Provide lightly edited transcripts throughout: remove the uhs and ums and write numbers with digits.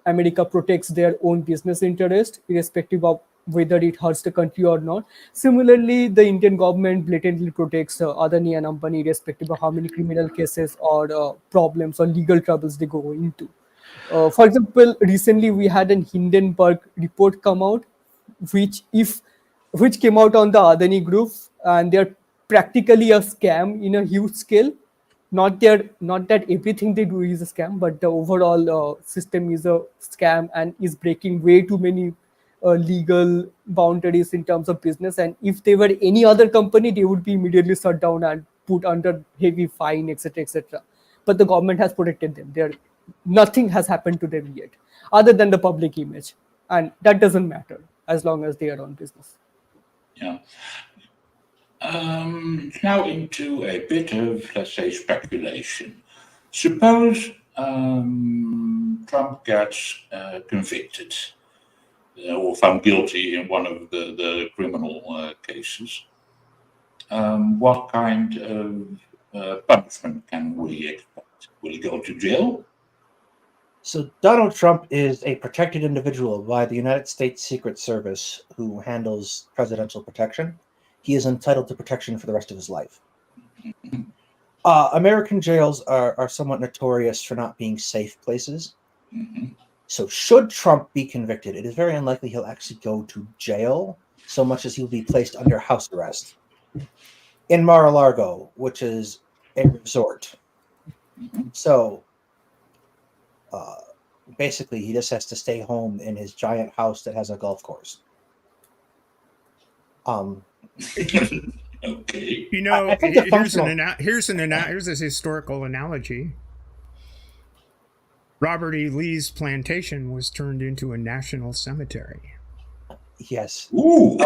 America protects their own business interest, irrespective of whether it hurts the country or not. Similarly, the Indian government blatantly protects Adani and Ambani, irrespective of how many criminal cases or problems or legal troubles they go into. For example, recently we had an Hindenburg report come out, which if which came out on the Adani group, and they're practically a scam in a huge scale. Not that everything they do is a scam, but the overall system is a scam and is breaking way too many legal boundaries in terms of business. And if they were any other company, they would be immediately shut down and put under heavy fine, etc., etc. But the government has protected them. They're Nothing has happened to them yet, other than the public image, and that doesn't matter as long as they are on business. Yeah. Now into a bit of, let's say, speculation. Suppose Trump gets convicted or found guilty in one of the criminal cases. What kind of punishment can we expect? Will he go to jail? So Donald Trump is a protected individual by the United States Secret Service who handles presidential protection. He is entitled to protection for the rest of his life. American jails are somewhat notorious for not being safe places. Mm-hmm. So should Trump be convicted, it is very unlikely he'll actually go to jail so much as he'll be placed under house arrest in Mar-a-Lago, which is a resort. So basically, he just has to stay home in his giant house that has a golf course. Okay. You know, I think the here's a historical analogy. Robert E. Lee's plantation was turned into a national cemetery. Yes. Ooh.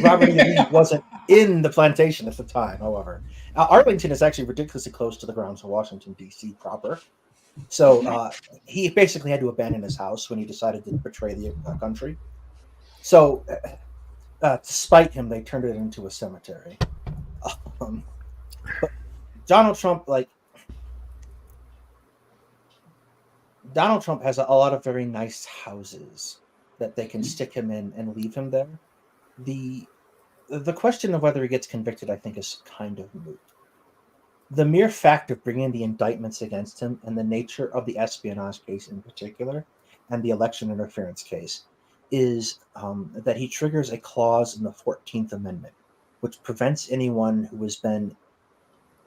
Robert E. Lee wasn't in the plantation at the time, however. Arlington is actually ridiculously close to the grounds of Washington, D.C. proper. So he basically had to abandon his house when he decided to betray the country. So to spite him, they turned it into a cemetery. But Donald Trump has a lot of very nice houses that they can stick him in and leave him there. The question of whether he gets convicted, I think, is kind of moot. The mere fact of bringing the indictments against him and the nature of the espionage case in particular and the election interference case is that he triggers a clause in the 14th Amendment, which prevents anyone who has been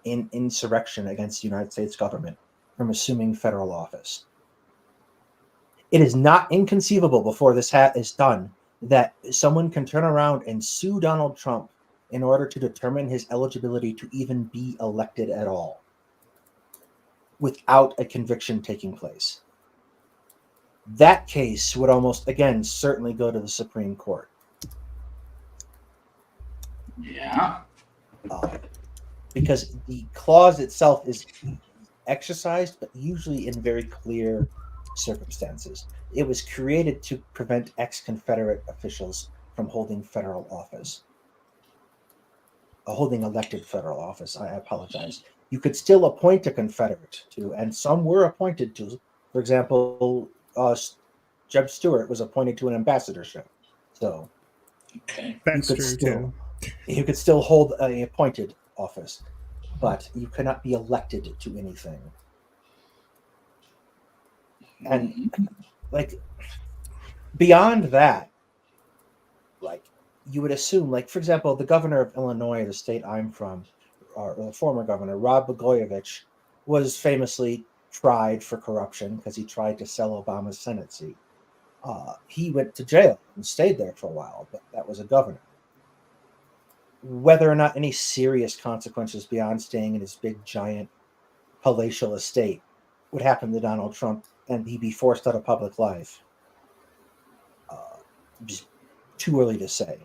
in insurrection against the United States government from assuming federal office. It is not inconceivable before this is done that someone can turn around and sue Donald Trump in order to determine his eligibility to even be elected at all without a conviction taking place. That case would almost, again, certainly go to the Supreme Court. Yeah. Because the clause itself is exercised, but usually in very clear circumstances. It was created to prevent ex-Confederate officials from holding federal office. Holding elected federal office, I apologize. You could still appoint a Confederate to, and some were appointed to. For example, Jeb Stuart was appointed to an ambassadorship. So Okay. That's true too. You could still hold an appointed office, but you cannot be elected to anything. And beyond that, you would assume, for example, the governor of Illinois, the state I'm from, or the former governor, Rod Blagojevich, was famously tried for corruption because he tried to sell Obama's Senate seat. He went to jail and stayed there for a while, but that was a governor. Whether or not any serious consequences beyond staying in his big, giant, palatial estate would happen to Donald Trump and he'd be forced out of public life, just too early to say.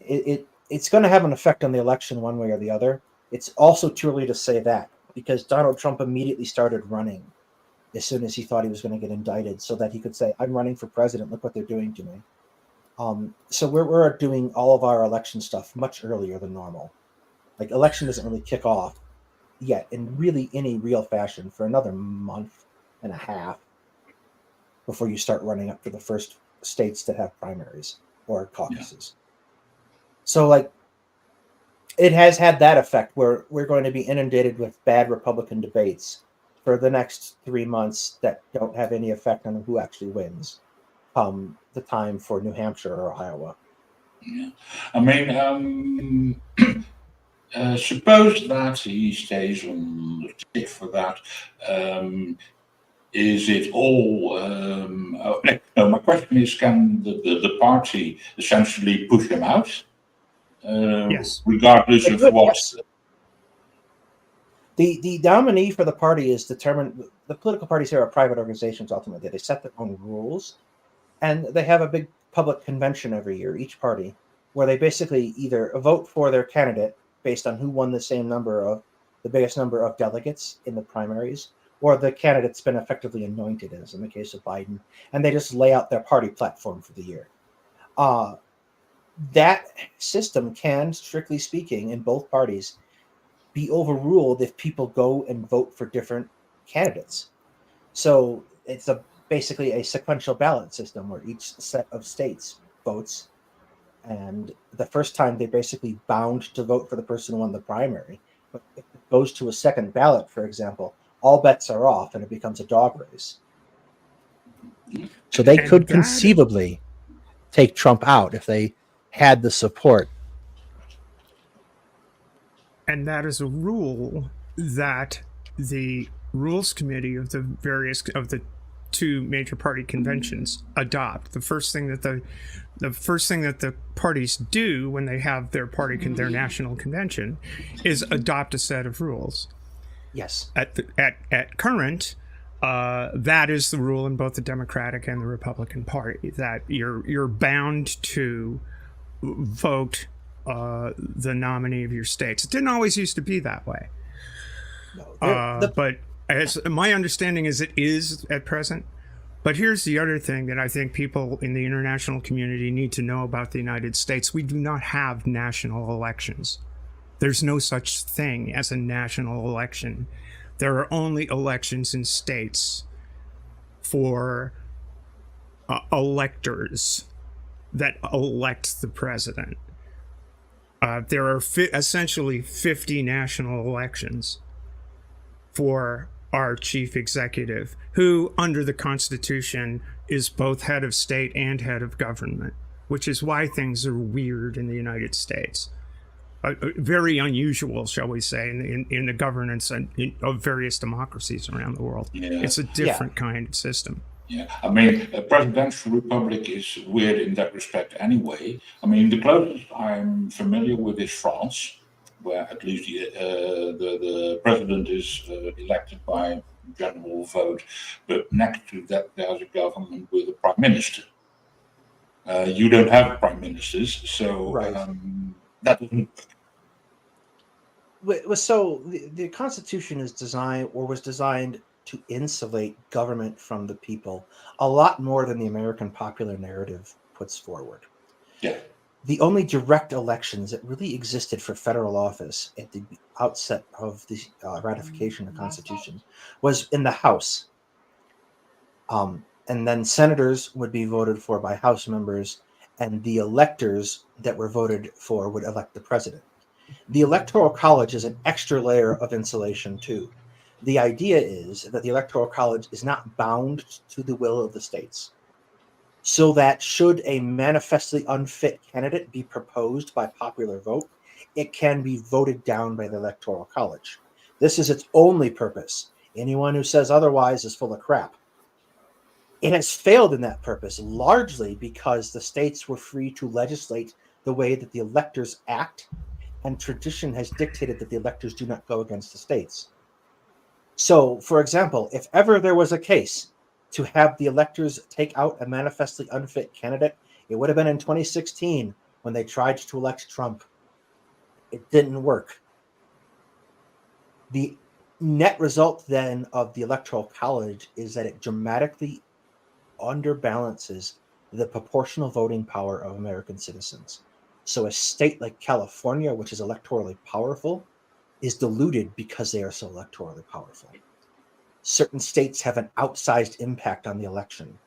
It's going to have an effect on the election one way or the other. It's also too early to say that because Donald Trump immediately started running as soon as he thought he was going to get indicted so that he could say, I'm running for president. Look what they're doing to me. So we're doing all of our election stuff much earlier than normal. Election doesn't really kick off yet in really any real fashion for another month and a half. before you start running up to the first states that have primaries or caucuses. So, like, it has had that effect where we're going to be inundated with bad Republican debates for the next 3 months that don't have any effect on who actually wins come the time for New Hampshire or Iowa. Yeah. I mean, suppose that he stays on the ticket for that. Is it all? No, my question is: can the party essentially push him out, Yes. regardless They of could, what? yes. The nominee for the party is determined. The political parties here are private organizations. Ultimately, they set their own rules, and they have a big public convention every year, each party, where they basically either vote for their candidate based on who won the biggest number of delegates in the primaries, or the candidate's been effectively anointed, as in the case of Biden, and they just lay out their party platform for the year. That system can, strictly speaking, in both parties, be overruled if people go and vote for different candidates. So it's basically a sequential ballot system where each set of states votes, and the first time they're basically bound to vote for the person who won the primary. But if it goes to a second ballot, for example, all bets are off and it becomes a dog race. So they And could that conceivably take Trump out if they had the support. And that is a rule that the rules committee of the two major party conventions adopt. The first thing that the parties do when they have their their national convention is adopt a set of rules. Yes. At current, that is the rule in both the Democratic and the Republican Party, that you're bound to vote the nominee of your states. It didn't always used to be that way. No, But as my understanding is, it is at present. But here's the other thing that I think people in the international community need to know about the United States. We do not have national elections. There's no such thing as a national election. There are only elections in states for electors that elect the president. There are essentially 50 national elections for our chief executive, who, under the Constitution, is both head of state and head of government, which is why things are weird in the United States. Very unusual, shall we say, in the governance of various democracies around the world. Yeah. It's a different kind of system. Yeah, I mean, a presidential republic is weird in that respect anyway. I mean, the closest I'm familiar with is France, where at least the president is elected by general vote, but next to that there's a government with a prime minister. You don't have prime ministers, so Right. that doesn't. So the Constitution is was designed to insulate government from the people a lot more than the American popular narrative puts forward. Yeah. The only direct elections that really existed for federal office at the outset of the ratification of the Constitution was in the House. And then senators would be voted for by House members, and the electors that were voted for would elect the president. The Electoral College is an extra layer of insulation, too. The idea is that the Electoral College is not bound to the will of the states, so that should a manifestly unfit candidate be proposed by popular vote, it can be voted down by the Electoral College. This is its only purpose. Anyone who says otherwise is full of crap. It has failed in that purpose, largely because the states were free to legislate the way that the electors act, and tradition has dictated that the electors do not go against the states. So, for example, if ever there was a case to have the electors take out a manifestly unfit candidate, it would have been in 2016 when they tried to elect Trump. It didn't work. The net result then of the Electoral College is that it dramatically underbalances the proportional voting power of American citizens. So a state like California, which is electorally powerful, is diluted because they are so electorally powerful. Certain states have an outsized impact on the election.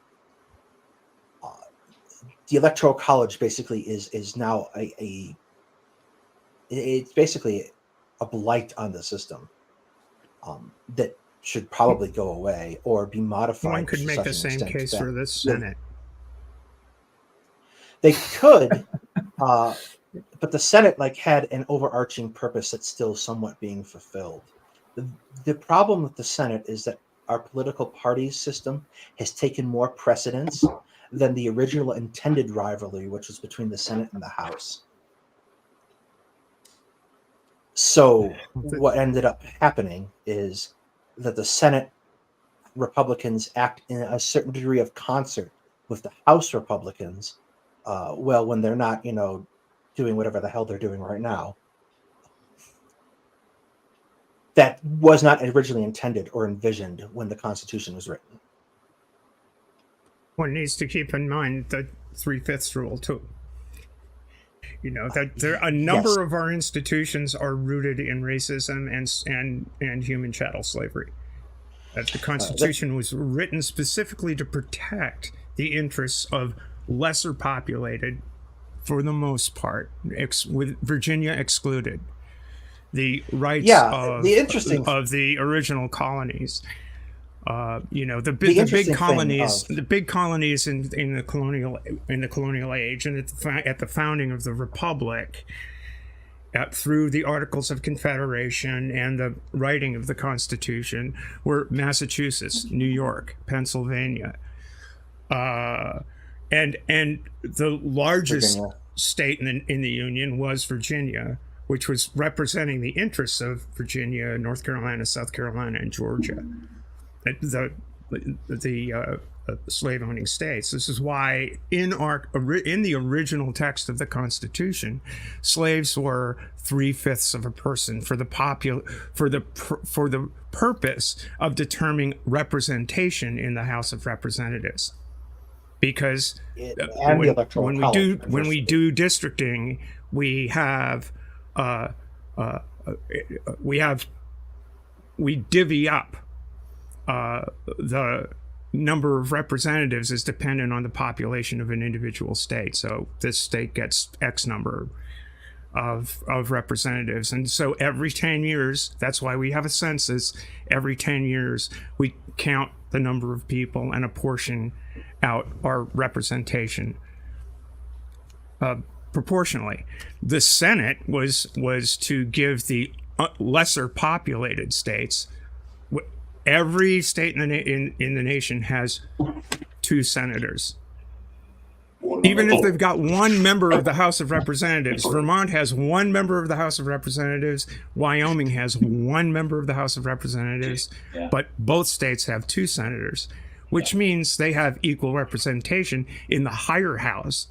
the Electoral College basically is now it's basically a blight on the system that should probably go away or be modified. One could to make such the an same extent case that for the Senate. They could, but the Senate had an overarching purpose that's still somewhat being fulfilled. The problem with the Senate is that our political party system has taken more precedence than the original intended rivalry, which was between the Senate and the House. So what ended up happening is that the Senate Republicans act in a certain degree of concert with the House Republicans. When they're not, doing whatever the hell they're doing right now. That was not originally intended or envisioned when the Constitution was written. One needs to keep in mind the 3/5 rule too. That there a number of our institutions are rooted in racism and human chattel slavery. That the Constitution was written specifically to protect the interests of lesser populated, for the most part, with Virginia excluded, the rights of the original colonies. The big colonies in the colonial age, and at the founding of the Republic, through the Articles of Confederation and the writing of the Constitution, were Massachusetts, New York, Pennsylvania, and the largest state in the Union was Virginia, which was representing the interests of Virginia, North Carolina, South Carolina, and Georgia. The slave-owning states. This is why in the original text of the Constitution, slaves were 3/5 of a person for the purpose of determining representation in the House of Representatives. Because when we do districting, we divvy up. The number of representatives is dependent on the population of an individual state. So this state gets X number of representatives. And so every 10 years, that's why we have a census, every 10 years we count the number of people and apportion out our representation proportionally. The Senate was to give the lesser populated states. Every state in the nation has 2 senators. Even if they've got 1 member of the House of Representatives, Vermont has 1 member of the House of Representatives, Wyoming has 1 member of the House of Representatives, but both states have 2 senators, which means they have equal representation in the higher house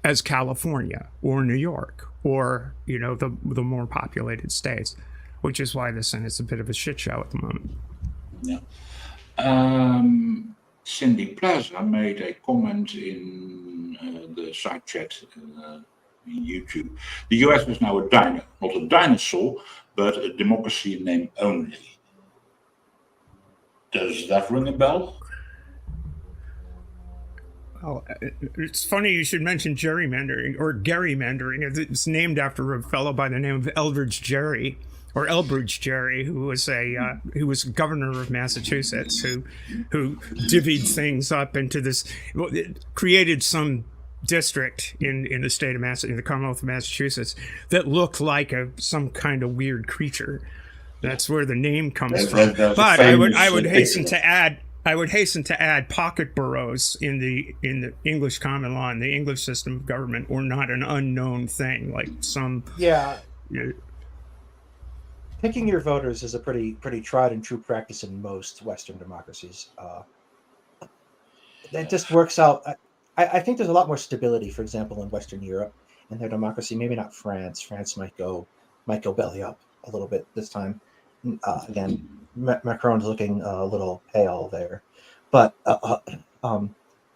as California or New York or, the more populated states, which is why the Senate's a bit of a shit show at the moment. Yeah. Cindy Plaza made a comment in the side chat in YouTube. The US is now not a dinosaur, but a democracy in name only. Does that ring a bell? Oh, it's funny you should mention gerrymandering or gerrymandering. It's named after a fellow by the name of Elbridge Gerry, who was governor of Massachusetts, who divvied things up into this, created some district in the state of in the Commonwealth of Massachusetts that looked like some kind of weird creature. That's where the name comes from. But I would hasten to add pocket boroughs in the English common law and the English system of government were not an unknown thing. Like some picking your voters is a pretty tried and true practice in most Western democracies. That just works out. I think there's a lot more stability, for example, in Western Europe in their democracy. Maybe not France. France might go belly up a little bit this time. Again, Macron's looking a little pale there, but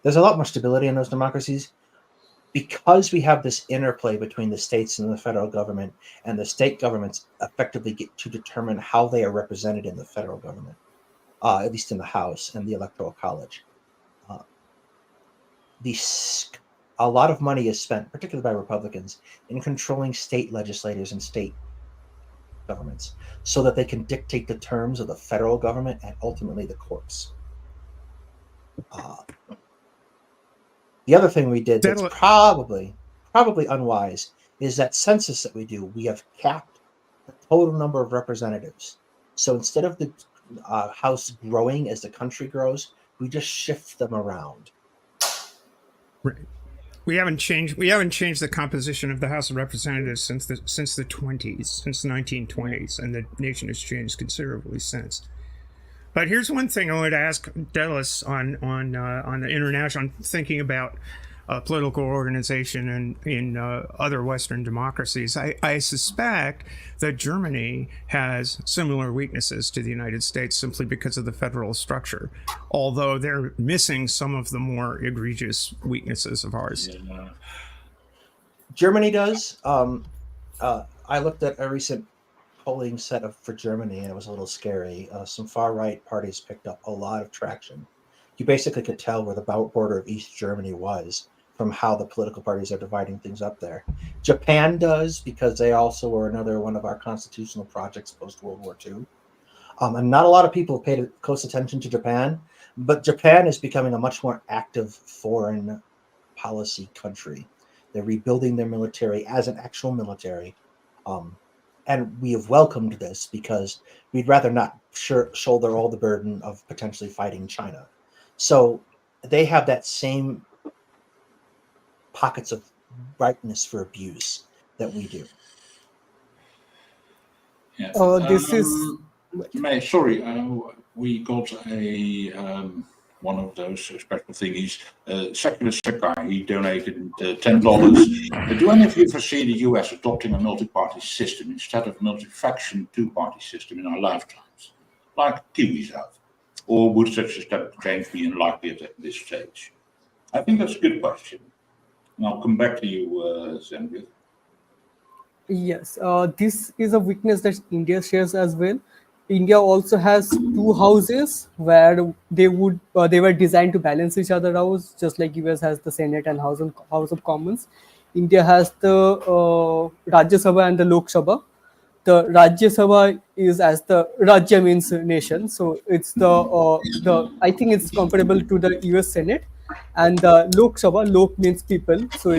there's a lot more stability in those democracies. Because we have this interplay between the states and the federal government, and the state governments effectively get to determine how they are represented in the federal government, at least in the House and the Electoral College. The a lot of money is spent, particularly by Republicans, in controlling state legislators and state governments so that they can dictate the terms of the federal government and ultimately the courts. The other thing we did that's That'll- probably unwise is that census that we do. We have capped the total number of representatives. So instead of the House growing as the country grows, we just shift them around. Right. We haven't changed the composition of the House of Representatives since the 20s, since the 1920s, and the nation has changed considerably since. But here's one thing I wanted to ask Dallas on the international, thinking about political organization in other Western democracies. I suspect that Germany has similar weaknesses to the United States simply because of the federal structure, although they're missing some of the more egregious weaknesses of ours. Yeah. Germany does. I looked at a recent polling set up for Germany, and it was a little scary. Some far right parties picked up a lot of traction. You basically could tell where the border of East Germany was from how the political parties are dividing things up there. Japan does, because they also were another one of our constitutional projects post World War II. And not a lot of people paid close attention to Japan, but Japan is becoming a much more active foreign policy country. They're rebuilding their military as an actual military. And we have welcomed this because we'd rather not shoulder all the burden of potentially fighting China. So they have that same pockets of ripeness for abuse that we do. Yeah. This is Sorry, we got a one of those special thingies. Secular Sakai, he donated $10. Do any of you foresee the US adopting a multi-party system instead of multi-faction two-party system in our lifetimes, like Kiwis have? Or would such a step change be unlikely at this stage? I think that's a good question. And I'll come back to you, Zenvit. Yes, this is a weakness that India shares as well. India also has two houses where they were designed to balance each other out, just like US has the Senate and House of Commons. India has the Rajya Sabha and the Lok Sabha. The Rajya Sabha is as the Rajya means nation, so it's the I think it's comparable to the US Senate, and the Lok Sabha, Lok means people, so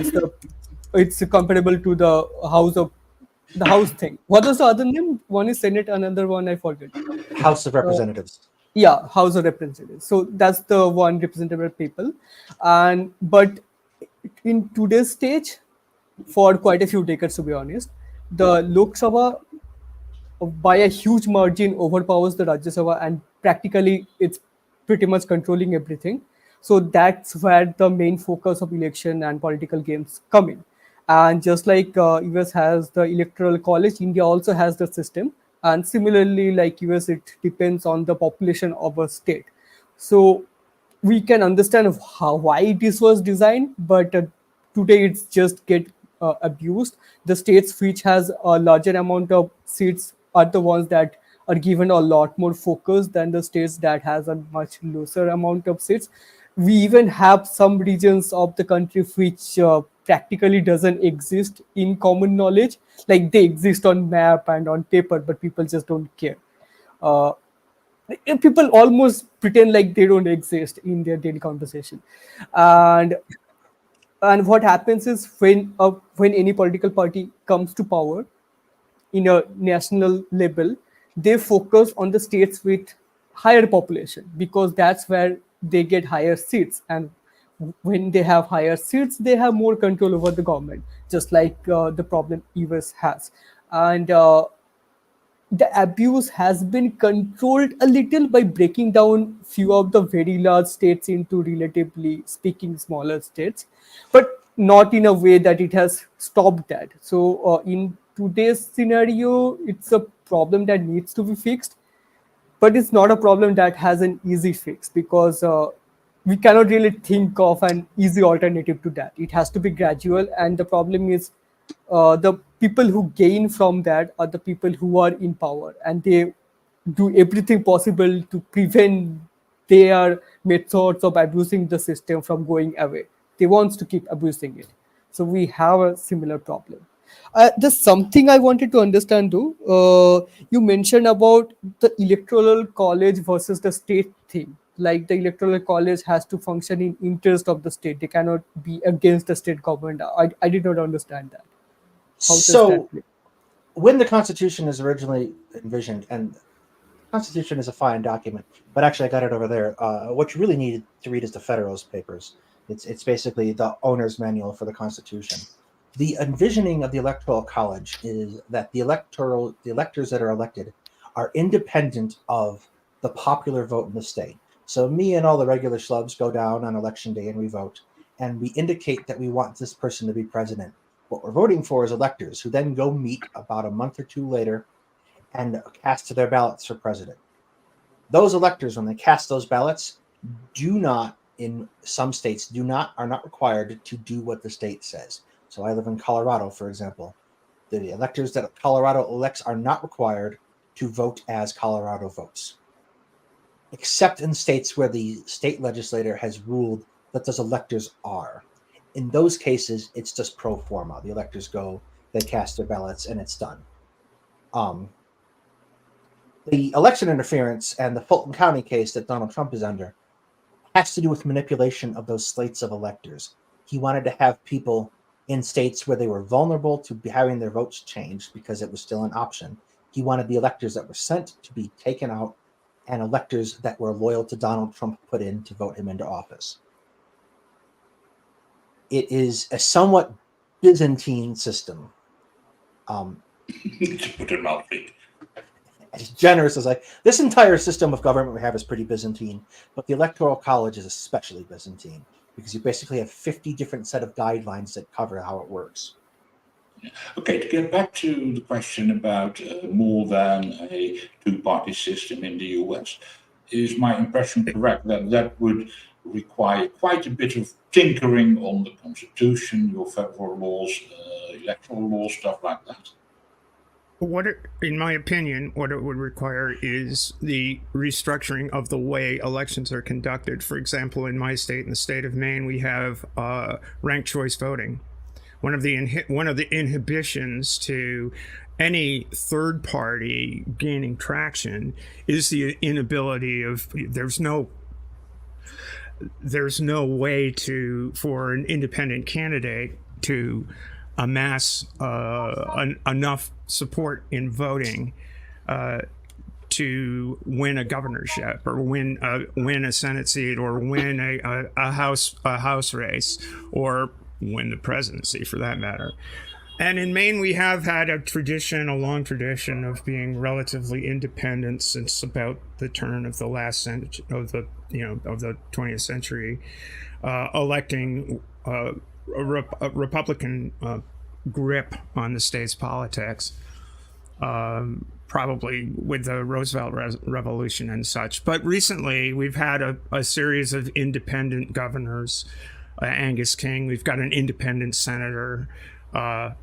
it's comparable to the House thing. What was the other name? One is Senate, another one I forget. House of Representatives. Yeah, House of Representatives. So that's the one representative people, but in today's stage, for quite a few decades, to be honest, the Lok Sabha by a huge margin overpowers the Rajya Sabha, and practically it's pretty much controlling everything. So that's where the main focus of election and political games come in. And just like US has the electoral college, India also has the system. And similarly, like US, it depends on the population of a state. So we can understand why this was designed, but today it's just get abused. The states which has a larger amount of seats are the ones that are given a lot more focus than the states that has a much lesser amount of seats. We even have some regions of the country which practically doesn't exist in common knowledge, like they exist on map and on paper, but people just don't care. uh, People almost pretend like they don't exist in their daily conversation. And and what happens is when any political party comes to power in a national level, they focus on the states with higher population because that's where they get higher seats. And when they have higher seats, they have more control over the government, just like the problem US has. And the abuse has been controlled a little by breaking down few of the very large states into relatively speaking smaller states, but not in a way that it has stopped that. So in today's scenario, it's a problem that needs to be fixed, but it's not a problem that has an easy fix because we cannot really think of an easy alternative to that. It has to be gradual, and the problem is the people who gain from that are the people who are in power, and they do everything possible to prevent their methods of abusing the system from going away. They want to keep abusing it. So we have a similar problem. There's something I wanted to understand too. You mentioned about the electoral college versus the state thing. Like the electoral college has to function in interest of the state. They cannot be against the state government. I did not understand that. How does that So play? when the Constitution is originally envisioned, and the Constitution is a fine document, but actually I got it over there. What you really need to read is the Federalist Papers. It's basically the owner's manual for the Constitution. The envisioning of the Electoral College is that the electors that are elected are independent of the popular vote in the state. So me and all the regular schlubs go down on election day and we vote, and we indicate that we want this person to be president. What we're voting for is electors who then go meet about a month or two later and cast their ballots for president. Those electors, when they cast those ballots, do not, in some states, are not required to do what the state says. So I live in Colorado, for example. The electors that Colorado elects are not required to vote as Colorado votes, except in states where the state legislator has ruled that those electors are. In those cases, it's just pro forma. The electors go, they cast their ballots, and it's done. The election interference and the Fulton County case that Donald Trump is under has to do with manipulation of those slates of electors. He wanted to have people in states where they were vulnerable to having their votes changed because it was still an option. He wanted the electors that were sent to be taken out and electors that were loyal to Donald Trump put in to vote him into office. It is a somewhat Byzantine system. To put it mildly. As generous as this entire system of government we have is pretty Byzantine, but the Electoral College is especially Byzantine because you basically have 50 different set of guidelines that cover how it works. Okay, to get back to the question about more than a two-party system in the US, is my impression correct that that would require quite a bit of tinkering on the Constitution, your federal laws, electoral laws, stuff like that? In my opinion, what it would require is the restructuring of the way elections are conducted. For example, in my state, in the state of Maine, we have ranked choice voting. One of the inhibitions to any third party gaining traction is the inability of there's no way for an independent candidate to amass enough support in voting to win a governorship or win a Senate seat or win a house race or win the presidency for that matter. And in Maine, we have had a long tradition of being relatively independent since about the turn of the last century, of the 20th century, electing a Republican grip on the state's politics, probably with the Roosevelt Revolution and such. But recently, we've had a series of independent governors. Angus King, we've got an independent senator,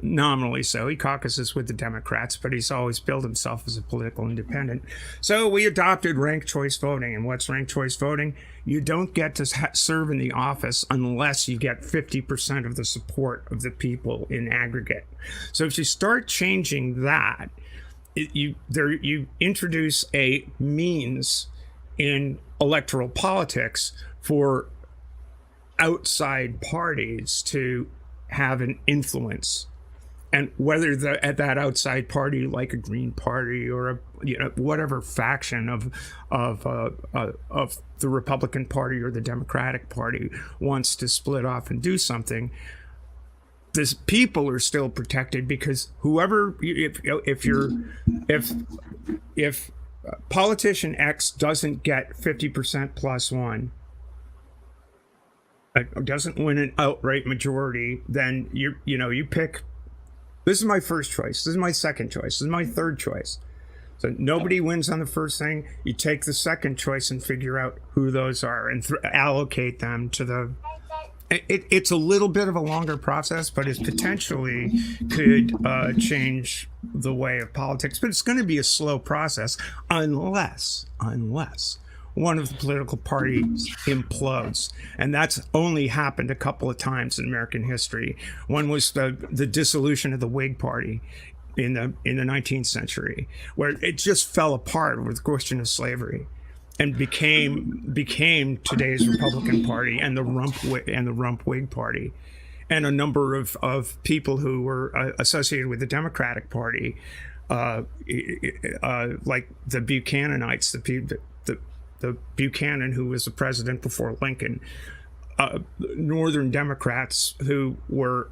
nominally so. He caucuses with the Democrats, but he's always billed himself as a political independent. So we adopted ranked choice voting. And what's ranked choice voting? You don't get to serve in the office unless you get 50% of the support of the people in aggregate. So if you start changing that, you introduce a means in electoral politics for outside parties to have an influence, and whether that outside party, like a Green Party or whatever faction of the Republican Party or the Democratic Party wants to split off and do something, this people are still protected because if politician X doesn't get 50% plus one, doesn't win an outright majority, then you pick, this is my first choice, this is my second choice, this is my third choice. So nobody wins on the first thing. You take the second choice and figure out who those are and allocate them to the... It's a little bit of a longer process, but it potentially could change the way of politics. But it's going to be a slow process unless one of the political parties implodes. And that's only happened a couple of times in American history. One was the dissolution of the Whig Party in the 19th century, where it just fell apart with the question of slavery and became today's Republican Party and the Rump Whig Party. And a number of people who were associated with the Democratic Party, like the Buchananites, the Buchanan who was the president before Lincoln, Northern Democrats who were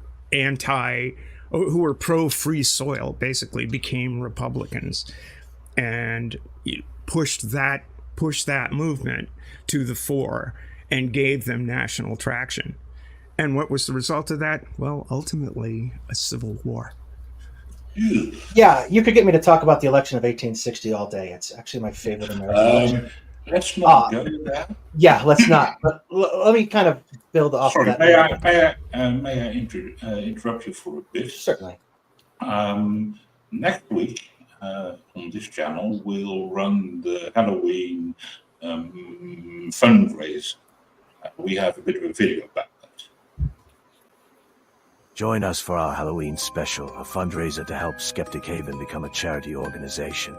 pro free soil, basically became Republicans, and pushed that movement to the fore and gave them national traction. And what was the result of that? Well, ultimately, a civil war. Yeah, you could get me to talk about the election of 1860 all day. It's actually my favorite American election. Let's not go there. Yeah, let's not. But let me kind of build off of that. May I interrupt you for a bit? Certainly. Next week on this channel, we'll run the Halloween fundraiser. We have a bit of a video about that. Join us for our Halloween special, a fundraiser to help Skeptic Haven become a charity organization.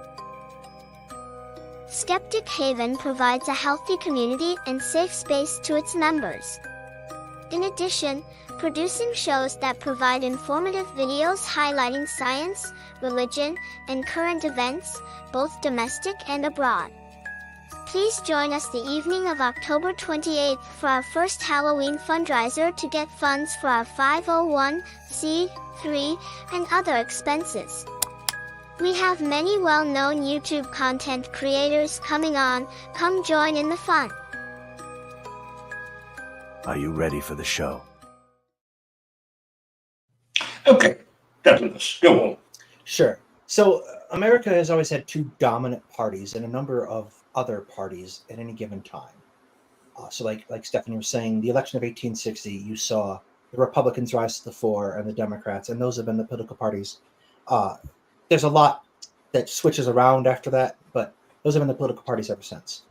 Skeptic Haven provides a healthy community and safe space to its members. In addition, producing shows that provide informative videos highlighting science, religion, and current events, both domestic and abroad. Please join us the evening of October 28th for our first Halloween fundraiser to get funds for our 501c3 and other expenses. We have many well-known YouTube content creators coming on. Come join in the fun. Are you ready for the show? Okay, Douglas, go on. Sure. So America has always had two dominant parties and a number of other parties at any given time. So like Stephanie was saying, the election of 1860, you saw the Republicans rise to the fore and the Democrats, and those have been the political parties. There's a lot that switches around after that, but those have been the political parties ever since.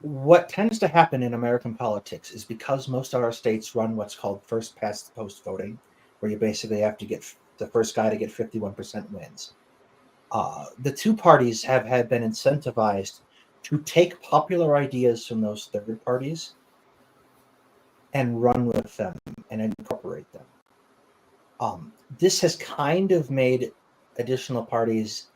What tends to happen in American politics is because most of our states run what's called first past the post voting, where you basically have to get the first guy to get 51% wins. The two parties have been incentivized to take popular ideas from those third parties and run with them and incorporate them. This has kind of made additional parties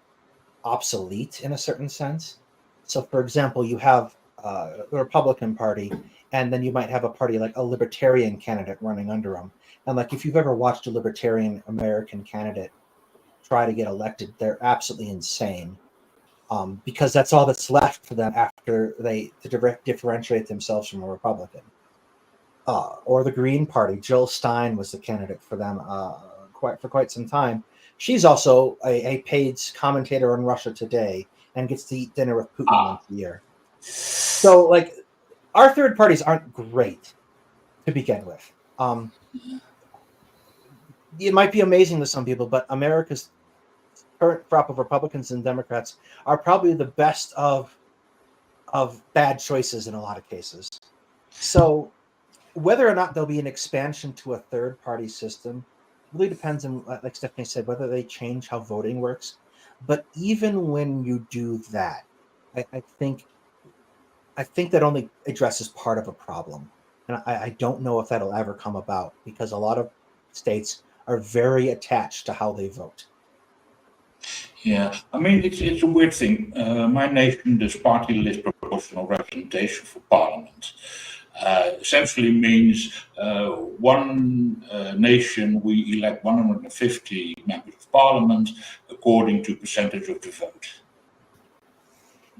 obsolete in a certain sense. So, for example, you have the Republican Party, and then you might have a party like a libertarian candidate running under them. And like, if you've ever watched a libertarian American candidate try to get elected, they're absolutely insane, because that's all that's left for them after they differentiate themselves from a Republican. Or the Green Party. Jill Stein was the candidate for them for quite some time. She's also a paid commentator on Russia Today and gets to eat dinner with Putin once a year. So, like, our third parties aren't great to begin with. It might be amazing to some people, but America's current crop of Republicans and Democrats are probably the best of bad choices in a lot of cases. So whether or not there'll be an expansion to a third party system really depends on, like Stephanie said, whether they change how voting works. But even when you do that, I think that only addresses part of a problem. And I don't know if that'll ever come about, because a lot of states are very attached to how they vote. Yeah, I mean, it's a weird thing. My nation does party list proportional representation for parliament. Essentially means one nation, we elect 150 members of parliament according to percentage of the vote.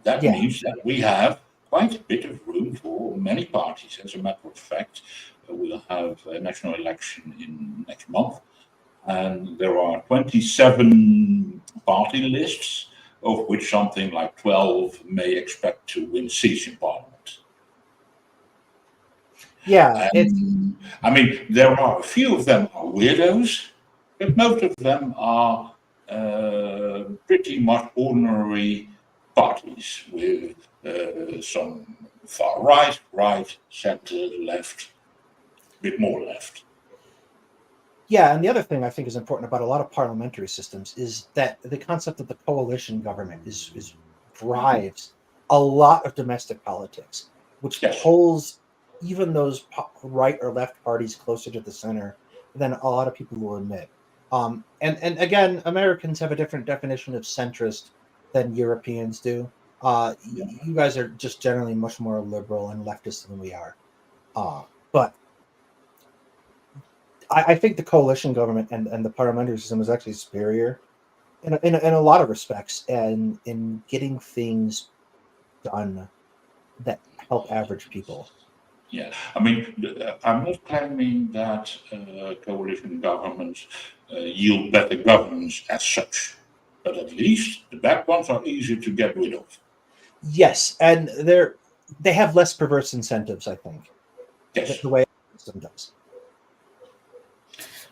That means that we have quite a bit of room for many parties. As a matter of fact, we'll have a national election in next month, and there are 27 party lists, of which something like 12 may expect to win seats in parliament. Yeah, I mean, there are a few of them are weirdos, but most of them are pretty much ordinary parties with some far right, right, center, left, a bit more left. Yeah, and the other thing I think is important about a lot of parliamentary systems is that the concept of the coalition government is drives a lot of domestic politics, which Yes. pulls even those right or left parties closer to the center than a lot of people will admit. And again, Americans have a different definition of centrist than Europeans do. You guys are just generally much more liberal and leftist than we are. But I think the coalition government and the parliamentary system is actually superior in a lot of respects, and in getting things done that help average people. Yeah, I mean, I'm not claiming that coalition governments yield better governance as such, but at least the bad ones are easier to get rid of. Yes, and they have less perverse incentives, I think, Yes. the way the system does.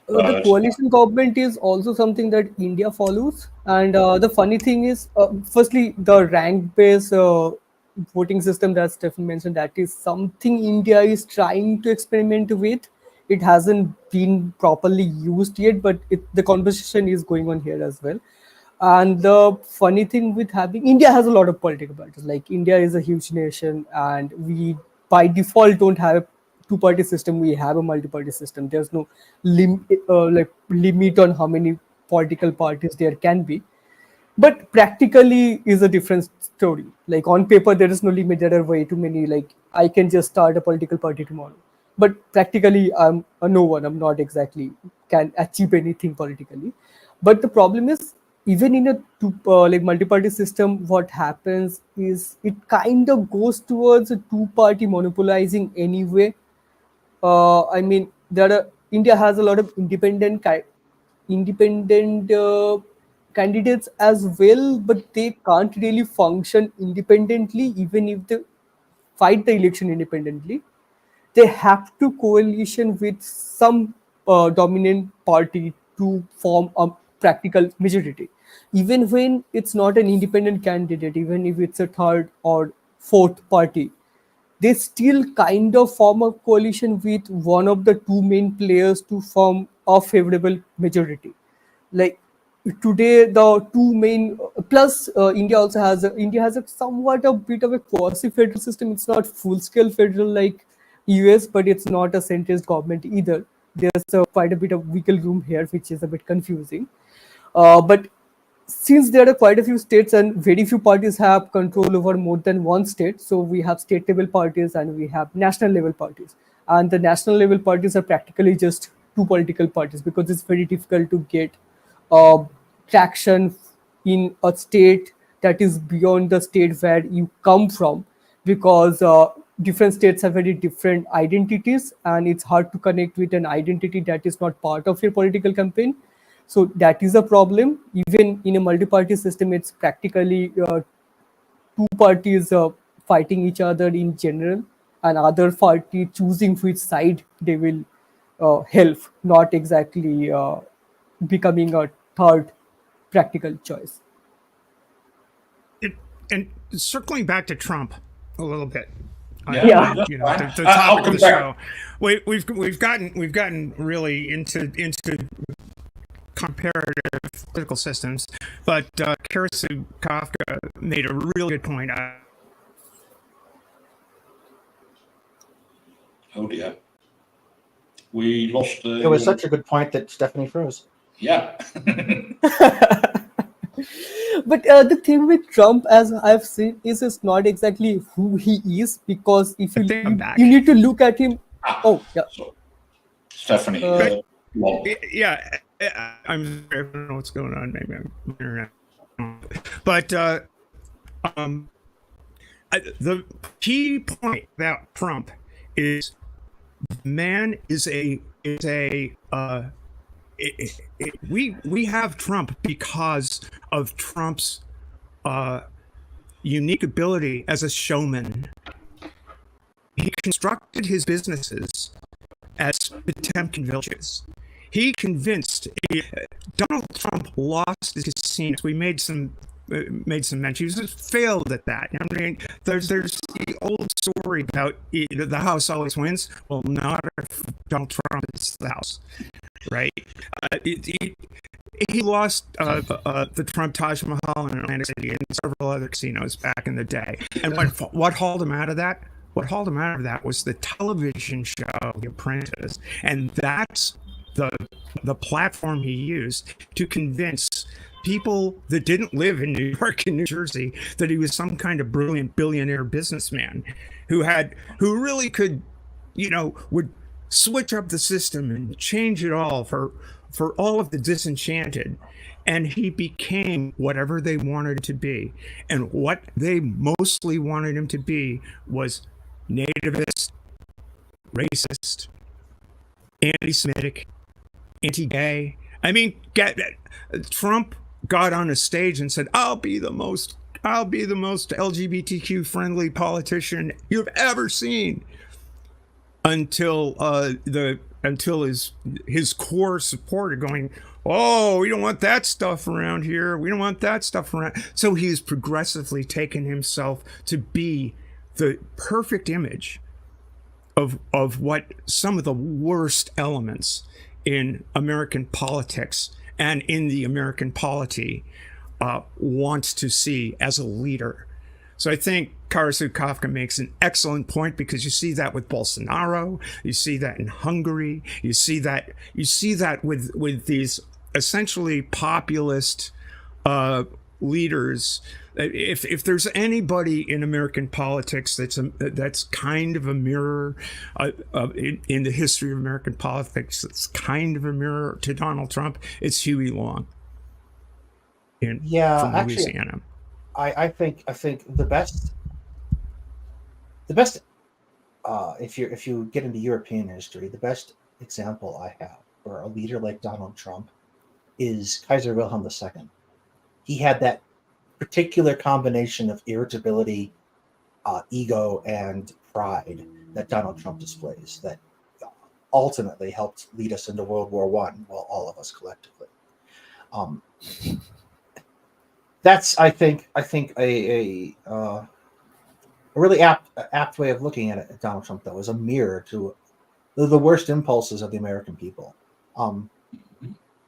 The coalition government is also something that India follows. And the funny thing is, firstly, the rank-based voting system that Stephen mentioned, that is something India is trying to experiment with. It hasn't been properly used yet, but the conversation is going on here as well. And the funny thing with having India has a lot of political parties. Like India is a huge nation, and we by default don't have a two-party system. We have a multi-party system. There's no limit on how many political parties there can be. But practically is a different story. Like on paper, there is no limit. There are way too many. Like I can just start a political party tomorrow. But practically, I'm a no one. I'm not exactly can achieve anything politically. But the problem is, even in a multi-party system, what happens is it kind of goes towards a two-party monopolizing anyway. I mean, India has a lot of independent candidates as well, but they can't really function independently, even if they fight the election independently. They have to coalition with some dominant party to form a practical majority, even when it's not an independent candidate, even if it's a third or fourth party. They still kind of form a coalition with one of the two main players to form a favorable majority. Like today, the two main plus India has a somewhat a bit of a quasi federal system. It's not full scale federal like US, but it's not a centrist government either. There's quite a bit of wiggle room here, which is a bit confusing. But since there are quite a few states and very few parties have control over more than one state, so we have state level parties and we have national level parties. And the national level parties are practically just two political parties, because it's very difficult to get uh, traction in a state that is beyond the state where you come from, because different states have very different identities, and it's hard to connect with an identity that is not part of your political campaign. So that is a problem. Even in a multi-party system, it's practically two parties fighting each other in general, and other party choosing which side they will help, not exactly becoming a third practical choice. And circling back to Trump a little bit. Yeah. You know, the I'll topic come of the back. show. We've gotten really into comparative political systems, but Karasu Kafka made a really good point. Oh dear. We lost. It was such a good point that Stephanie froze. Yeah. But the thing with Trump, as I've seen, is it's not exactly who he is, because if I think I'm back. you need to look at him. Oh yeah. So, Stephanie. Well, Yeah, I'm sorry, I don't know what's going on. Maybe I'm internet. But the key point about Trump is man is we have Trump because of Trump's unique ability as a showman. He constructed his businesses as Potemkin villages. He convinced Donald Trump lost his casinos. We made some made some mention. He just failed at that. I mean, there's the old story about the House always wins. Well, not if Donald Trump is the House, right? He lost the Trump Taj Mahal in Atlantic City and several other casinos back in the day. And what hauled him out of that? What hauled him out of that was the television show The Apprentice, and that's the platform he used to convince people that didn't live in New York and New Jersey that he was some kind of brilliant billionaire businessman who really could, would switch up the system and change it all for all of the disenchanted. And he became whatever they wanted to be. And what they mostly wanted him to be was nativist, racist, anti-Semitic, anti-gay. I mean, Trump got on a stage and said, I'll be the most LGBTQ friendly politician you've ever seen, until his core supporter going, oh, we don't want that stuff around here. We don't want that stuff around. So he's progressively taken himself to be the perfect image of what some of the worst elements in American politics and in the American polity wants to see as a leader. So I think Kara-Sue Kafka makes an excellent point, because you see that with Bolsonaro, you see that in Hungary, you see that with these essentially populist leaders. If there's anybody in American politics that's kind of a mirror in the history of American politics, that's kind of a mirror to Donald Trump, it's Huey Long from Louisiana. I think the best if you get into European history, the best example I have for a leader like Donald Trump is Kaiser Wilhelm II. He had that particular combination of irritability, ego, and pride that Donald Trump displays that ultimately helped lead us into World War I, well, all of us collectively. That's I think a really apt way of looking at it. Donald Trump, though, is a mirror to the worst impulses of the American people.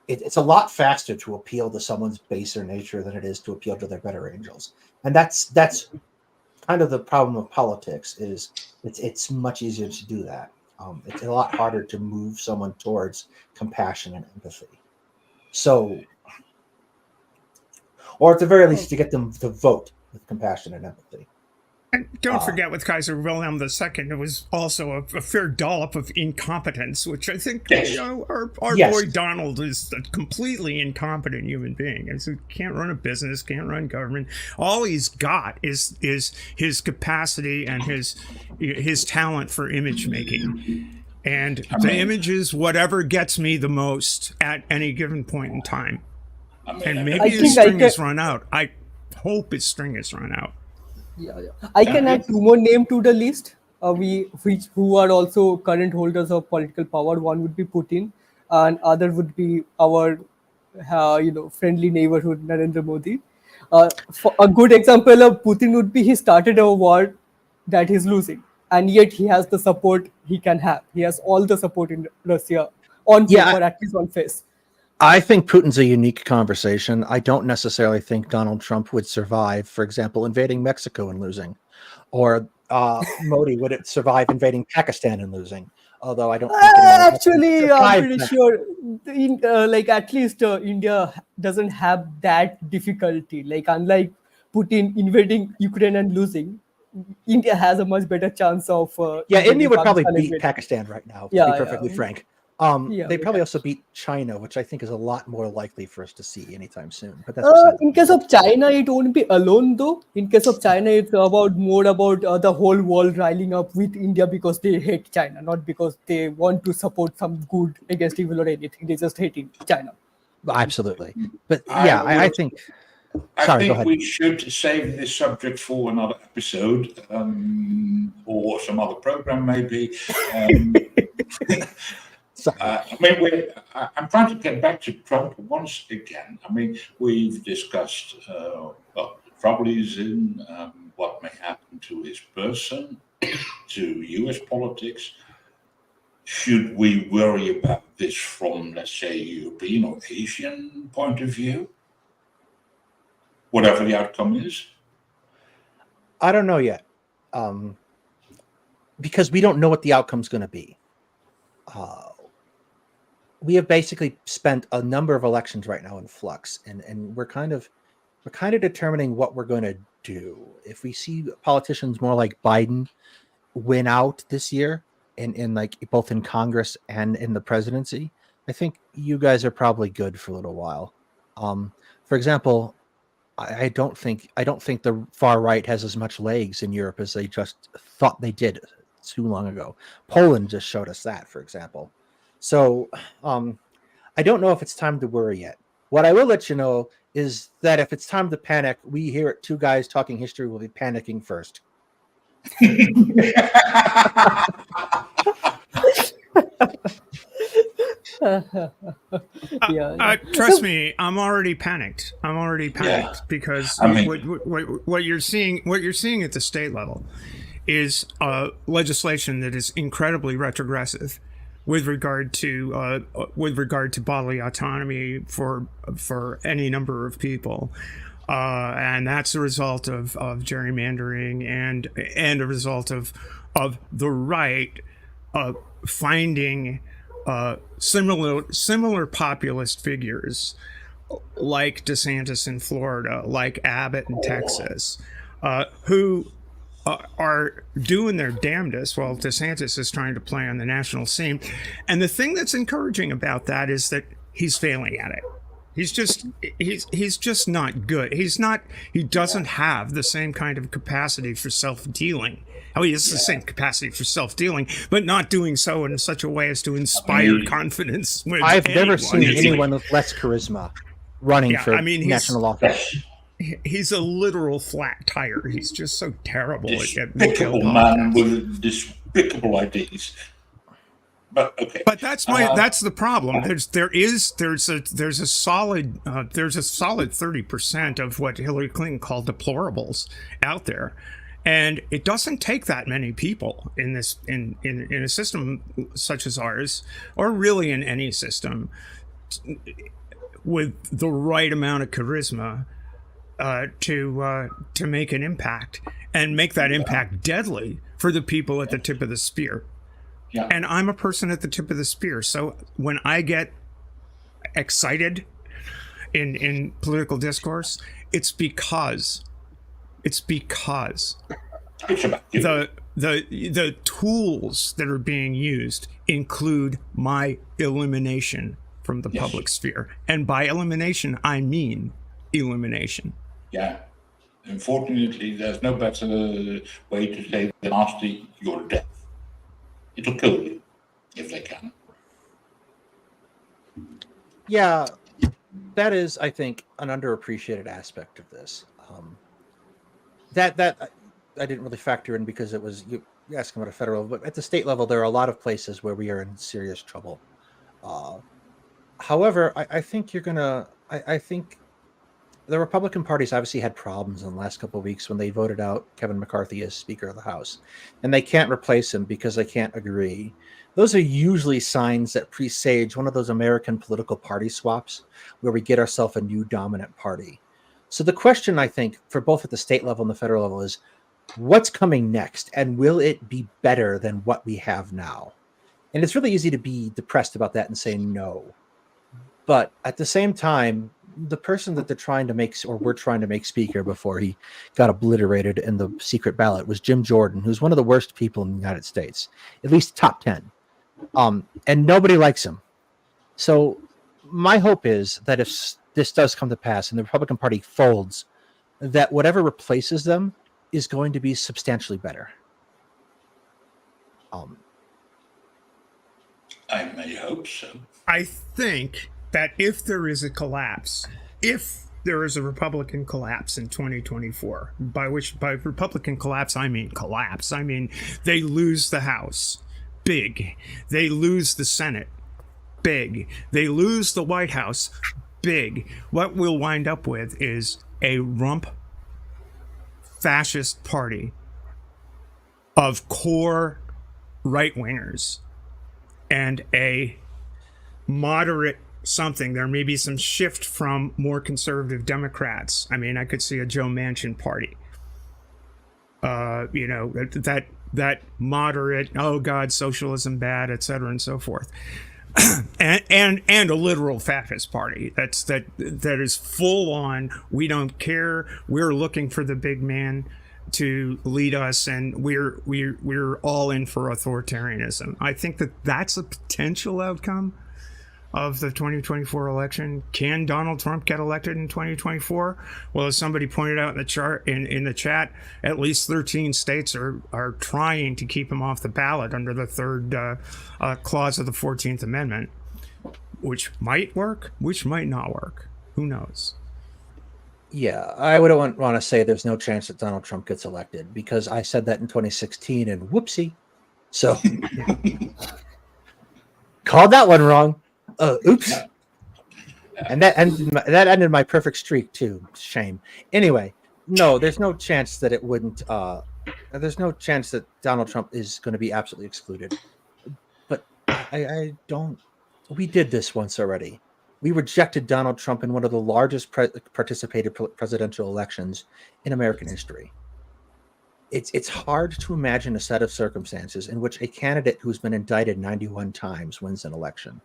It's a lot faster to appeal to someone's baser nature than it is to appeal to their better angels, and that's kind of the problem of politics. Is it's much easier to do that. It's a lot harder to move someone towards compassion and empathy. So, or at the very least, to get them to vote with compassion and empathy. And don't forget, with Kaiser Wilhelm II, it was also a fair dollop of incompetence, which I think our boy Donald is a completely incompetent human being. And so can't run a business, can't run government. All he's got is his capacity and his talent for image making. And the image is whatever gets me the most at any given point in time. And maybe his string has run out. I hope his string has run out. Yeah. I can add two more names to the list. Who are also current holders of political power. One would be Putin, and other would be our, friendly neighborhood Narendra Modi. For a good example of Putin would be he started a war that he's losing, and yet he has the support he can have. He has all the support in Russia on paper, at least on face. I think Putin's a unique conversation. I don't necessarily think Donald Trump would survive, for example, invading Mexico and losing, or Modi would survive invading Pakistan and losing. Although I don't think actually, I'm pretty sure, at least India doesn't have that difficulty. Like, unlike Putin invading Ukraine and losing, India has a much better chance of. India would probably beat Pakistan right now, to be perfectly frank. They probably also beat China, which I think is a lot more likely for us to see anytime soon. But that's in case of China, it won't be alone though. In case of China, it's more about the whole world riling up with India because they hate China, not because they want to support some good against evil or anything. They just hate China. Absolutely. But I think. I think we should save this subject for another episode, or some other program maybe. Sorry. I'm trying to get back to Trump once again. I mean, we've discussed well, the trouble he's in, what may happen to his person, to U.S. politics. Should we worry about this from, let's say, European or Asian point of view? Whatever the outcome is? I don't know yet, because we don't know what the outcome's going to be. We have basically spent a number of elections right now in flux, and we're kind of determining what we're going to do. If we see politicians more like Biden win out this year, in like both in Congress and in the presidency, I think you guys are probably good for a little while. For example, I don't think the far right has as much legs in Europe as they just thought they did too long ago. Poland just showed us that, for example. So I don't know if it's time to worry yet. What I will let you know is that if it's time to panic, we here at Two Guys Talking History will be panicking first. Yeah. Trust me, I'm already panicked. Because I mean, what you're seeing at the state level is legislation that is incredibly retrogressive with regard to bodily autonomy for any number of people. And that's a result of gerrymandering and a result of the right finding similar populist figures like DeSantis in Florida, like Abbott in Texas, who are doing their damnedest while DeSantis is trying to play on the national scene. And the thing that's encouraging about that is that he's failing at it. He's just not good. He doesn't have the same kind of capacity for self-dealing. Oh, he has the same capacity for self-dealing, but not doing so in such a way as to inspire confidence with I've anyone. never seen anyone with less charisma running for national office. He's a literal flat tire. He's just so terrible at despicable man with despicable ideas. But okay. But that's the problem. There's a solid 30% of what Hillary Clinton called deplorables out there, and it doesn't take that many people in a system such as ours, or really in any system, with the right amount of charisma to make an impact and make that impact deadly for the people at the tip of the spear. Yeah. And I'm a person at the tip of the spear. So when I get excited in political discourse, it's because the tools that are being used include my elimination from the public sphere. And by elimination, I mean elimination. Yeah. Unfortunately, there's no better way to say than after your death. It'll kill you if they can. Yeah, that is, I think, an underappreciated aspect of this. That I didn't really factor in because it was you asking about a federal, but at the state level, there are a lot of places where we are in serious trouble. However, I think I think the Republican Party's obviously had problems in the last couple of weeks when they voted out Kevin McCarthy as Speaker of the House, and they can't replace him because they can't agree. Those are usually signs that presage one of those American political party swaps where we get ourselves a new dominant party. So the question, I think, for both at the state level and the federal level is, what's coming next, and will it be better than what we have now? And it's really easy to be depressed about that and say no. But at the same time, the person that they're trying to make, or we're trying to make speaker before he got obliterated in the secret ballot, was Jim Jordan, who's one of the worst people in the United States, at least top 10. And nobody likes him. So my hope is that if this does come to pass and the Republican Party folds, that whatever replaces them is going to be substantially better. I may hope so. I think that if there is a collapse, if there is a Republican collapse in 2024, by Republican collapse, I mean collapse. I mean, they lose the House big. They lose the Senate big. They lose the White House, big. What we'll wind up with is a rump fascist party of core right-wingers and a moderate something. There may be some shift from more conservative Democrats. I mean, I could see a Joe Manchin party. That moderate, oh God, socialism bad, et cetera, and so forth. and a literal fascist party that is full on, we don't care, we're looking for the big man to lead us, and we're all in for authoritarianism. I think that's a potential outcome of the 2024 election. Can Donald Trump get elected in 2024? Well, as somebody pointed out in the chart in the chat, at least 13 states are trying to keep him off the ballot under the third clause of the 14th Amendment, which might work, which might not work. Who knows? Yeah, I would want to say there's no chance that Donald Trump gets elected, because I said that in 2016 and whoopsie. So called that one wrong. Oops. And that ended my perfect streak too. Shame. Anyway, no, there's no chance that it wouldn't. There's no chance that Donald Trump is going to be absolutely excluded. But I don't. We did this once already. We rejected Donald Trump in one of the largest participated presidential elections in American history. It's hard to imagine a set of circumstances in which a candidate who's been indicted 91 times wins an election.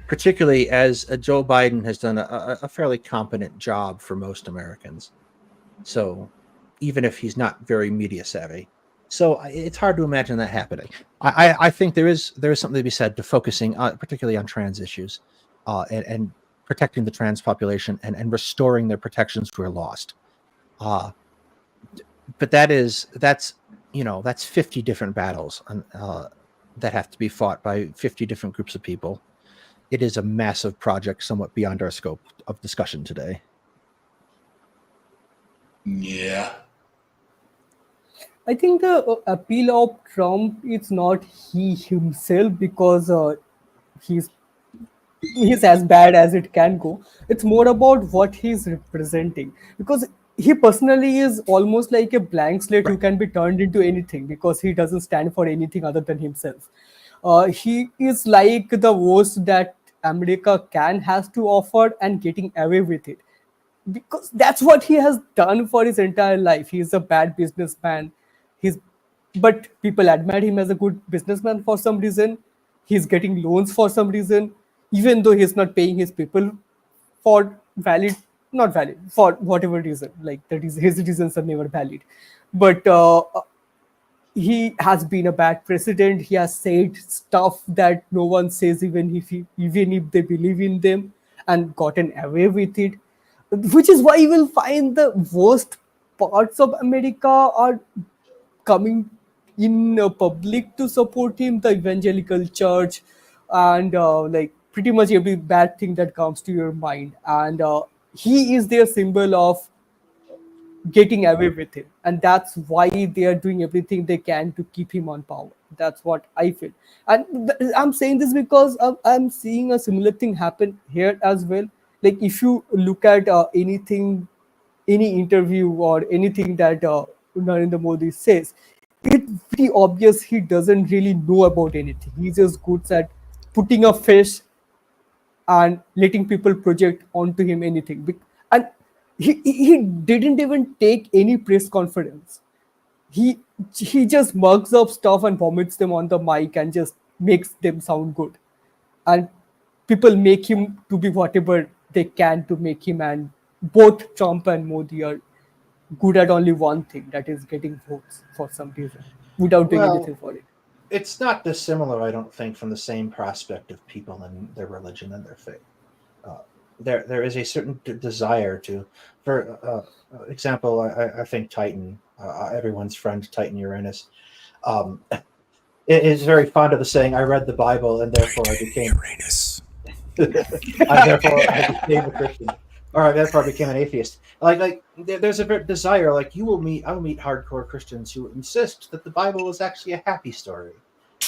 Particularly as Joe Biden has done a fairly competent job for most Americans. So even if he's not very media savvy. So it's hard to imagine that happening. I think there is something to be said to focusing particularly on trans issues and protecting the trans population and restoring their protections who are lost. But that's 50 different battles that have to be fought by 50 different groups of people. It is a massive project, somewhat beyond our scope of discussion today. Yeah. I think the appeal of Trump is not he himself, because he's as bad as it can go. It's more about what he's representing, because he personally is almost like a blank slate who can be turned into anything, because he doesn't stand for anything other than himself. He is like the worst that America has to offer, and getting away with it, because that's what he has done for his entire life. He's a bad businessman. But people admire him as a good businessman for some reason. He's getting loans for some reason, even though he's not paying his people for not valid, for whatever reason. Like his reasons are never valid. But he has been a bad president. He has said stuff that no one says, even if they believe in them, and gotten away with it. Which is why you will find the worst parts of America are coming in public to support him, the evangelical church, and like pretty much every bad thing that comes to your mind. And he is their symbol of getting away with it, and that's why they are doing everything they can to keep him on power. That's what I feel. And I'm saying this because I'm seeing a similar thing happen here as well. Like if you look at any interview or anything that Narendra Modi says, it's pretty obvious he doesn't really know about anything. He's just good at putting a face and letting people project onto him anything. And he didn't even take any press conference. He just mugs up stuff and vomits them on the mic and just makes them sound good. And people make him to be whatever they can to make him. And both Trump and Modi are good at only one thing, that is getting votes for some reason without doing anything for it. It's not dissimilar, I don't think, from the same prospect of people and their religion and their faith. There is a certain desire to, for example, I think Titan, everyone's friend Titan Uranus, is very fond of the saying, "I read the Bible and therefore I became Uranus." I became a Christian, or I therefore became an atheist." Like there's a desire, like I will meet hardcore Christians who insist that the Bible is actually a happy story,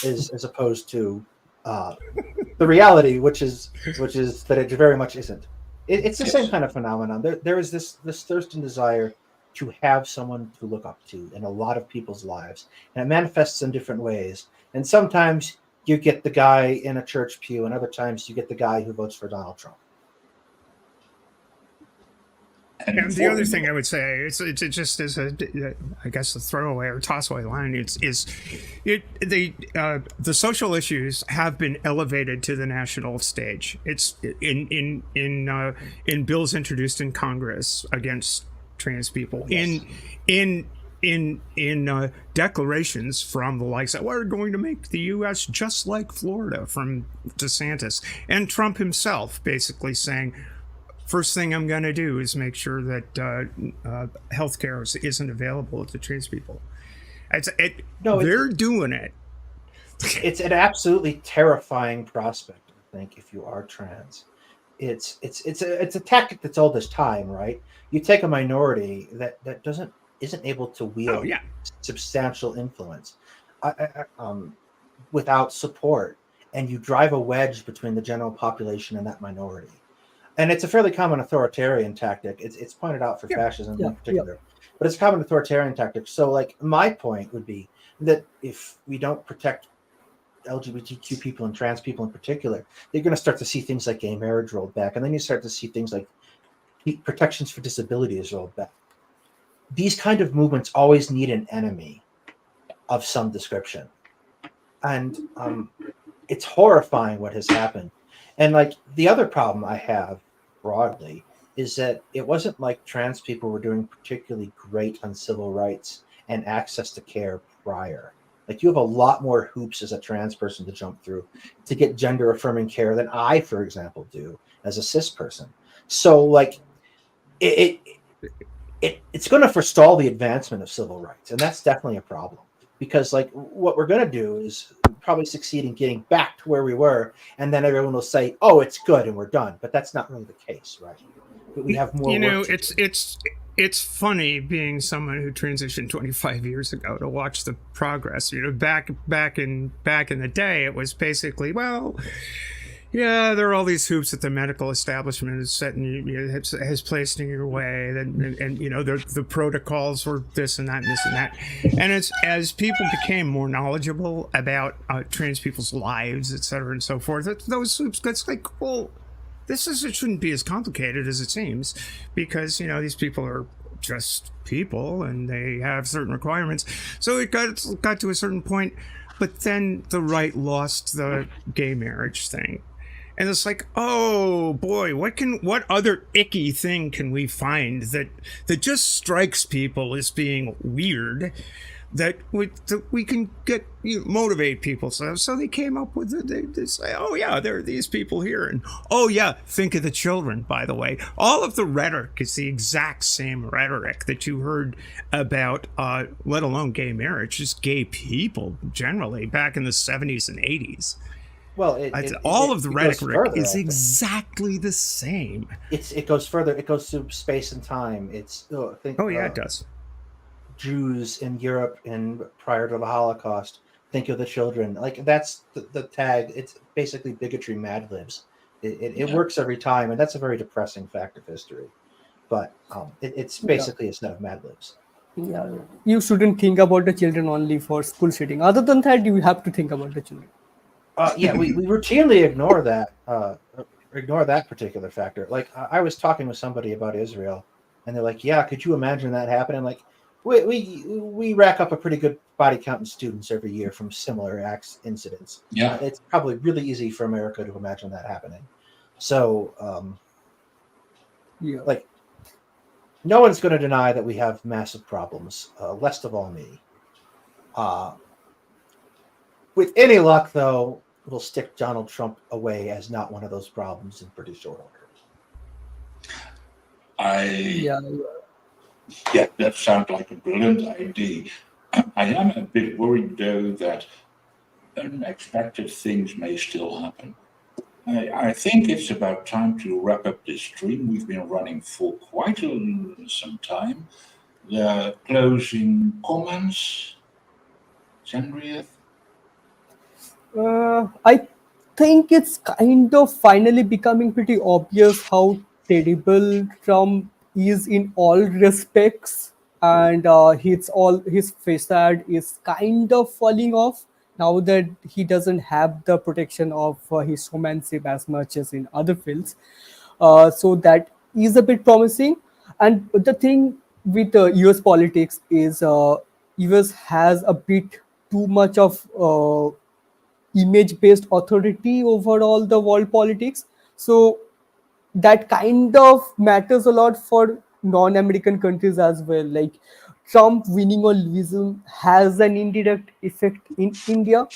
as opposed to The reality, which is that it very much isn't. It's the same kind of phenomenon. There is this thirst and desire to have someone to look up to in a lot of people's lives, and it manifests in different ways. And sometimes you get the guy in a church pew, and other times you get the guy who votes for Donald Trump. And the other thing I would say, it's just as I guess a throwaway or tossaway line, the social issues have been elevated to the national stage. It's in bills introduced in Congress against trans people, Yes. in declarations from the likes that we're going to make the U.S. just like Florida from DeSantis, and Trump himself basically saying, first thing I'm going to do is make sure that healthcare isn't available to trans people. They're doing it. It's an absolutely terrifying prospect, I think, if you are trans. It's a tactic that's old as time, right? You take a minority that isn't able to wield substantial influence without support, and you drive a wedge between the general population and that minority. And it's a fairly common authoritarian tactic. It's pointed out for fascism in particular, but it's a common authoritarian tactic. So, like, my point would be that if we don't protect LGBTQ people and trans people in particular, you're going to start to see things like gay marriage rolled back, and then you start to see things like protections for disabilities rolled back. These kind of movements always need an enemy of some description, and it's horrifying what has happened. And like the other problem I have broadly is that it wasn't like trans people were doing particularly great on civil rights and access to care prior. Like, you have a lot more hoops as a trans person to jump through to get gender affirming care than I, for example, do as a cis person. So like it's going to forestall the advancement of civil rights, and that's definitely a problem. Because like what we're going to do is probably succeed in getting back to where we were, and then everyone will say, "Oh, it's good," and we're done. But that's not really the case, right? But we have more. It's funny being someone who transitioned 25 years ago to watch the progress. Back in the day, it was basically, well, yeah, there are all these hoops that the medical establishment has has placed in your way, and the protocols were this and that and this and that. And as people became more knowledgeable about trans people's lives, et cetera, and so forth, those hoops gets like, well, it shouldn't be as complicated as it seems, because these people are just people and they have certain requirements. So it got to a certain point, but then the right lost the gay marriage thing. And it's like, oh boy, what other icky thing can we find that just strikes people as being weird, that we can get motivate people? So they came up with it. They say, oh yeah, there are these people here, and oh yeah, think of the children. By the way, all of the rhetoric is the exact same rhetoric that you heard about, let alone gay marriage, just gay people generally back in the 70s and 80s. Well, all of the rhetoric is exactly the same. It goes further. It goes through space and time. It does. Jews in Europe and prior to the Holocaust. Think of the children. Like, that's the tag. It's basically bigotry Mad Libs. It works every time, and that's a very depressing fact of history. But it's basically a set of Mad Libs. Yeah, you shouldn't think about the children only for school shooting. Other than that, you have to think about the children. We routinely ignore that particular factor. Like, I was talking with somebody about Israel, and they're like, "Yeah, could you imagine that happening?" Like, we rack up a pretty good body count in students every year from similar incidents. Yeah, it's probably really easy for America to imagine that happening. So, like, no one's going to deny that we have massive problems. Least of all me. With any luck, though, we'll stick Donald Trump away as not one of those problems in pretty short order. Yeah, that sounds like a brilliant idea. I am a bit worried, though, that unexpected things may still happen. I think it's about time to wrap up this stream. We've been running for quite some time. The closing comments, Henriette? think it's kind of finally becoming pretty obvious how terrible Trump is in all respects, and his facade is kind of falling off now that he doesn't have the protection of his showmanship as much as in other fields. So that is a bit promising. And the thing with US politics is US has a bit too much of image based authority over all the world politics. So that kind of matters a lot for non-American countries as well. Like Trump winning or losing has an indirect effect in India.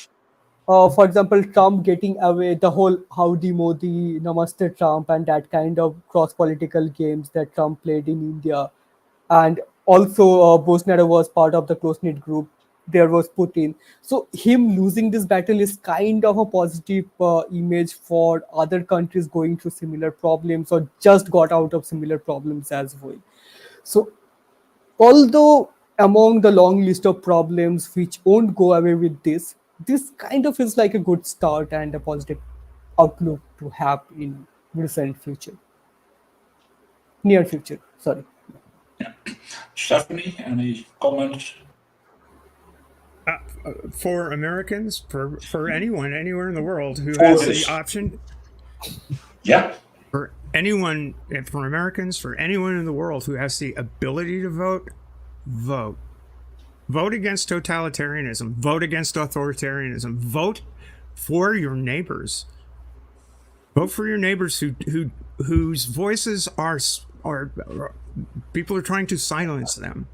For example, Trump getting away, the whole Howdy Modi, Namaste Trump, and that kind of cross political games that Trump played in India. And also, Bolsonaro was part of the close knit group. There was Putin. So, him losing this battle is kind of a positive image for other countries going through similar problems or just got out of similar problems as well. So, although among the long list of problems which won't go away with this kind of feels like a good start and a positive outlook to have in recent future, near future. Sorry. Stephanie, any comments? For Americans, for anyone anywhere in the world who For has this. the option, Yeah. for Americans, for anyone in the world who has the ability to vote, vote. Vote against totalitarianism. Vote against authoritarianism. Vote for your neighbors. Vote for your neighbors whose voices are people are trying to silence them.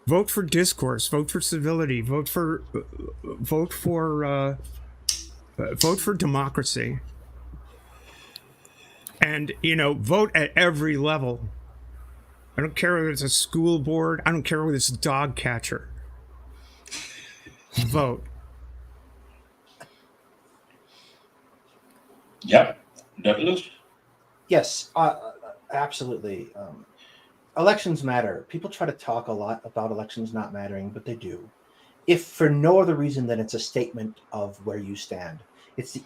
Vote for discourse. Vote for civility. Vote for democracy. And vote at every level. I don't care whether it's a school board. I don't care whether it's a dog catcher. Vote. Yeah. Douglas? Yes, absolutely. Elections matter. People try to talk a lot about elections not mattering, but they do. If for no other reason than it's a statement of where you stand. It's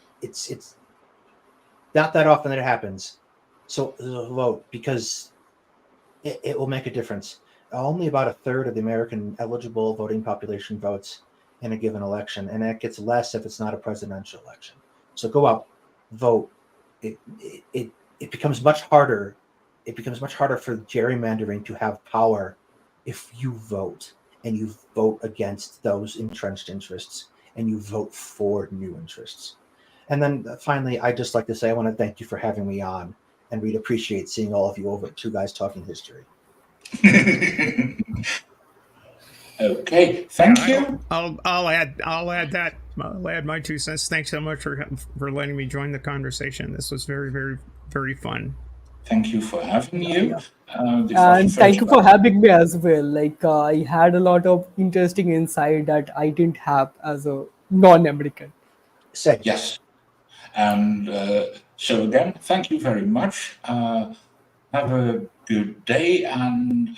not that often that it happens. So vote, because it will make a difference. Only about a third of the American eligible voting population votes in a given election, and that gets less if it's not a presidential election. So go out, vote. It becomes much harder. It becomes much harder for gerrymandering to have power if you vote, and you vote against those entrenched interests, and you vote for new interests. And then finally, I'd just like to say I want to thank you for having me on, and we'd appreciate seeing all of you over at Two Guys Talking History. Okay, thank you. I'll add that. I'll add my 2 cents. Thanks so much for letting me join the conversation. This was very, very, very fun. Thank you for having you. This was the And thank first you for one. having me as well. Like I had a lot of interesting insight that I didn't have as a non-American. Say Yes. And so again, thank you very much. Have a good day. And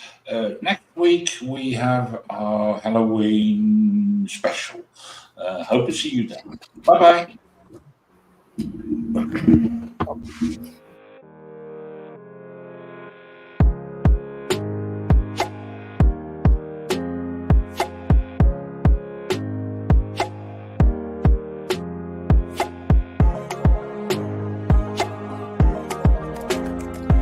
next week we have our Halloween special. Hope to see you then. Bye-bye.